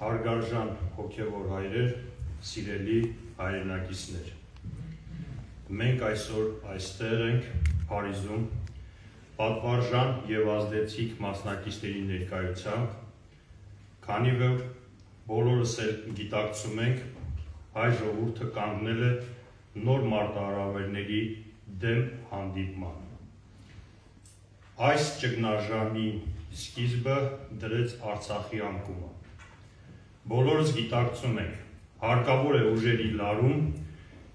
Հարգարժան հոգևոր հայրեր, սիրելի հայրենակիցներ, մենք այսօր այստեղ ենք Փարիզում պատվարժան և ազդեցիկ մասնակիցների ներկայությամբ, քանի որ բոլորս էլ գիտակցում ենք, հայ ժողովուրդը կանգնել է նոր մարտահրավերների դեմ հանդիպման։ Այս ճգնաժամի սկիզբը դրեց Արցախի անկումը։ Բոլորս գիտակցում ենք, հարկավոր է ուժերի լարում,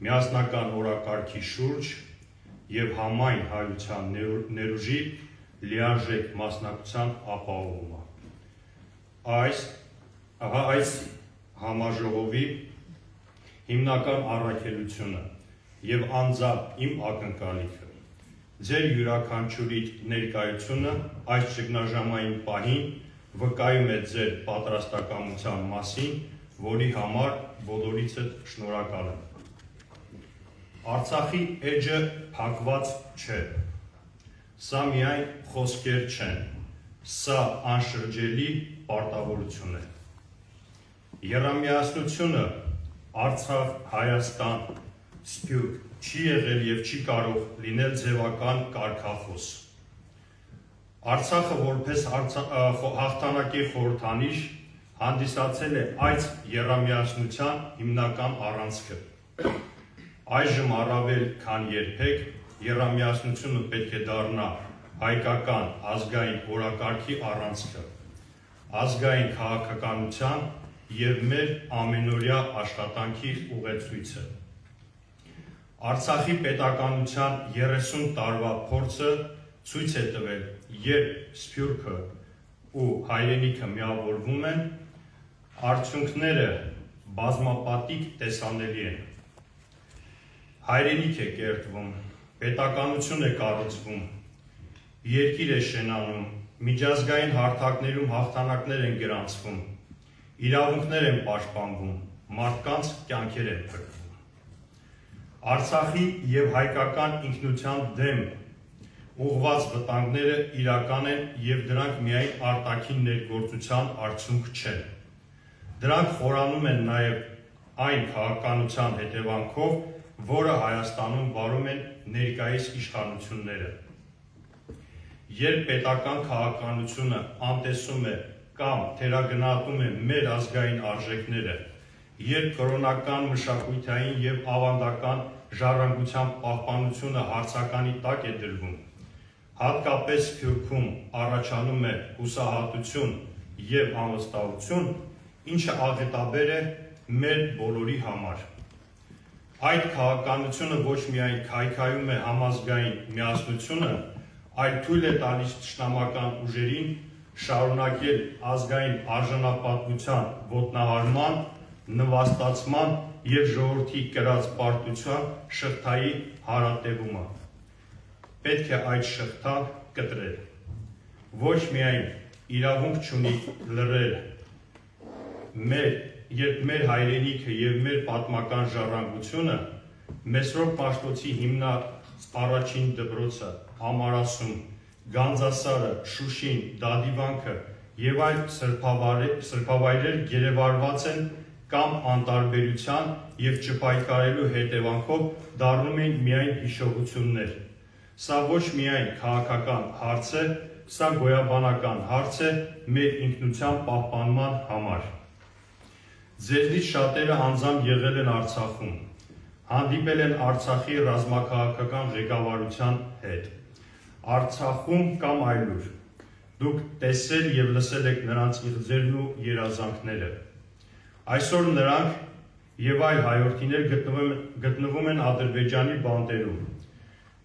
միասնական օրակարգի շուրջ և համայն հայության ներուժի լիարժեք մասնակցության ապահովումը։ Այս համաժողովի հիմնական առաքելությունը և անձամբ իմ ակնկալիքը ձեր յուրաքանչյուրի ներկայությունը այս ճգնաժամային պահին վկայում է ձեր պատրաստակամության մասին, որի համար բոլորիցդ շնորհակալ եմ։ Արցախի էջը փակված չէ, սա միայն խոսքեր չեն, սա անշրջելի պարտավորություն է։ Եռամիասնությունը Արցախ, Հայաստան, Սփյուռք չի եղել և չի կարող լինել ձևական կարգախոս։ Արցախը որպես հաղթանակի խորհրդանիշ հանդիսացել է այս եռամիասնության հիմնական առանցքը։ Այժմ առավել քան երբեք եռամիասնությունը պետք է դառնա հայկական ազգային օրակարգի առանցքը, ազգային քաղաքականության և մեր ամենօրյա աշխատանքի ուղեցույցը։ Արցախի պետականության 30 տարվա փորձը ցույց է տվել, երբ Սփյուռքը ու հայրենիքը միավորվում են, արդյունքները բազմապատիկ տեսանելի են։ Հայրենիք է կերտվում, պետականություն է կառուցվում, երկիր է շենանում, միջազգային հարթակներում հաղթանակներ են գրանցվում, իրավունքներ են պաշտպանվում, մարդկանց կյանքեր են փրկվում։ Արցախի և հայկական ինքնության դեմ ուղղված վտանգները իրական են և դրանք միայն արտաքին ներգործության արդյունք չեն։ Դրանք խորանում են նաև այն քաղաքականության հետևանքով, որը Հայաստանում վարում են ներկայիս իշխանությունները։ Երբ պետական քաղաքականությունը անտեսում է կամ թերագնահատում է մեր ազգային արժեքները, երբ կրոնական, մշակութային և ավանդական ժառանգության պահպանությունը հարցականի տակ է դրվում, հատկապես Սփյուռքում առաջանում է հուսահատություն և անվստահություն, ինչը աղետաբեր է մեր բոլորի համար։ Այդ քաղաքականությունը ոչ միայն քայքայում է համազգային միասնությունը, այլ թույլ է տալիս թշնամական ուժերին շարունակել ազգային արժանապատվության ոտնահարման, նվաստացման և ժողովրդի կրած պարտության շղթայի հարատևումը։ Պետք է այդ շղթան կտրել։ Ոչ միայն իրավունք չունի լռել, երբ մեր հայրենիքը և մեր պատմական ժառանգությունը, Մեսրոպ Պաշտոցի հիմնած առաջին դպրոցը, Ամարասում, Գանձասարը, Շուշին, Դադիվանքը և այլ սրբավայրեր գերեվարված են կամ անտարբերության և չպայքարելու հետևանքով դառնում են միայն հիշողություններ։ Սա ոչ միայն քաղաքական հարց է, սա գոյաբանական հարց է մեր ինքնության պահպանման համար։ Ձեզնից շատերը անձամբ եղել են Արցախում, հանդիպել են Արցախի ռազմաքաղաքական ղեկավարության հետ, Արցախում կամ այլուր։ Դուք տեսել և լսել եք նրանց իղձերն ու երազանքները։ Այսօր նրանք և այլ հայրենիներ գտնվում են Ադրբեջանի բանտերում։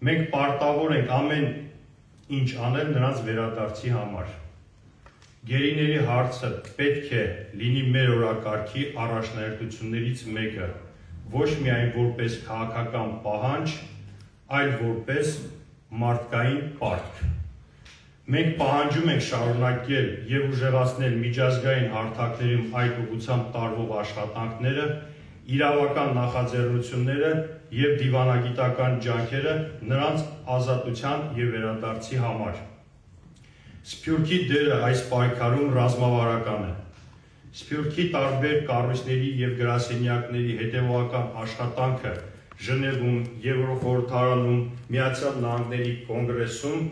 Մենք պարտավոր ենք ամեն ինչ անել նրանց վերադարձի համար։ Գերիների հարցը պետք է լինի մեր օրակարգի առաջնահերթություններից մեկը, ոչ միայն որպես քաղաքական պահանջ, այլ որպես մարդկային պարտք։ Մենք պահանջում ենք շարունակել և ուժեղացնել միջազգային հարթակներում այդ ուղղությամբ տարվող աշխատանքները, իրավական նախաձեռնությունները և դիվանագիտական ջանքերը նրանց ազատության և վերադարձի համար։ Սփյուռքի դերը այս պայքարում ռազմավարական է։ Սփյուռքի տարբեր կառույցների և գրասենյակների հետևողական աշխատանքը Ժնևում, Եվրոխորհրդարանում, Միացյալ Նահանգների կոնգրեսում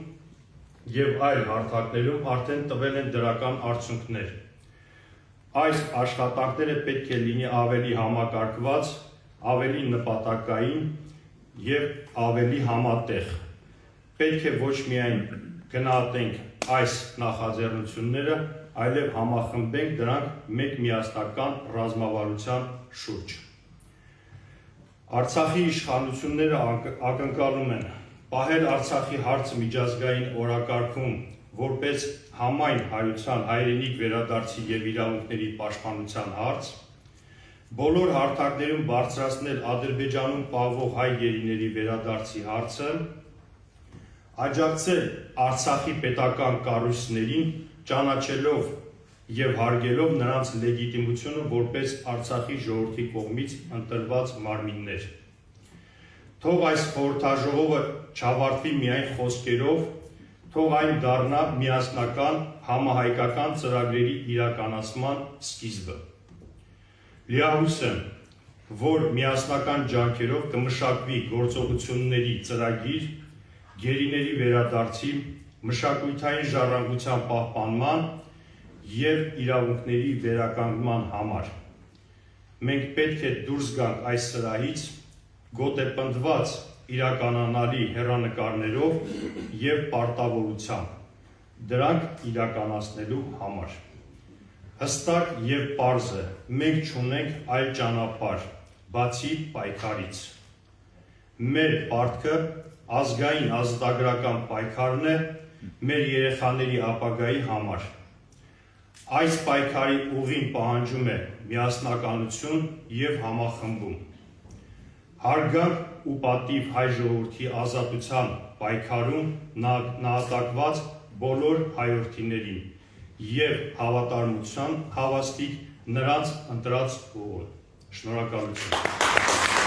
և այլ հարթակներում արդեն տվել են դրական արդյունքներ։ Այս աշխատանքները պետք է լինի ավելի համակարգված, ավելի նպատակային և ավելի համատեղ։ Պետք է ոչ միայն գնահատենք այս նախաձեռնությունները, այլև համախմբենք դրանք մեկ միասնական ռազմավարության շուրջ։ Արցախի իշխանությունները ակնկալում են պահել Արցախի հարցը միջազգային օրակարգում որպես համայն հայության հայրենիք վերադարձի և իրավունքների պաշտպանության հարց, բոլոր հարթակներում բարձրացնել Ադրբեջանում պահվող հայ գերիների վերադարձի հարցը, աջակցել Արցախի պետական կառույցներին, ճանաչելով և հարգելով նրանց լեգիտիմությունը որպես Արցախի ժողովրդի կողմից ընտրված մարմիններ։ Թող այս խորհրդաժողովը չավարտվի միայն խոսքերով, թող այն դառնա միասնական համահայկական ծրագրերի իրականացման սկիզբը։ Լիահույս եմ, որ միասնական ջանքերով կմշակվի գործողությունների ծրագիր գերիների վերադարձի, մշակութային ժառանգության պահպանման և իրավունքների վերականգնման համար։ Մենք պետք է դուրս գանք այս սրահից գոտեպնդված իրականանալի հեռանկարներով և պարտավորությամբ, դրանք իրականացնելու համար։ Հստակ և պարզ է, մենք չունենք այլ ճանապարհ, բացի պայքարից։ Մեր պարտքը ազգային ազատագրական պայքարն է մեր երեխաների ապագայի համար։ Այս պայքարի ուղին պահանջում է միասնականություն և համախմբում։ Հարգանք ու պատիվ հայ ժողովրդի ազատության պայքարում նահատակված բոլոր հայրենիքներին և հավատարմության հավաստիք նրանց ընտրած ուղուն։ Շնորհակալություն։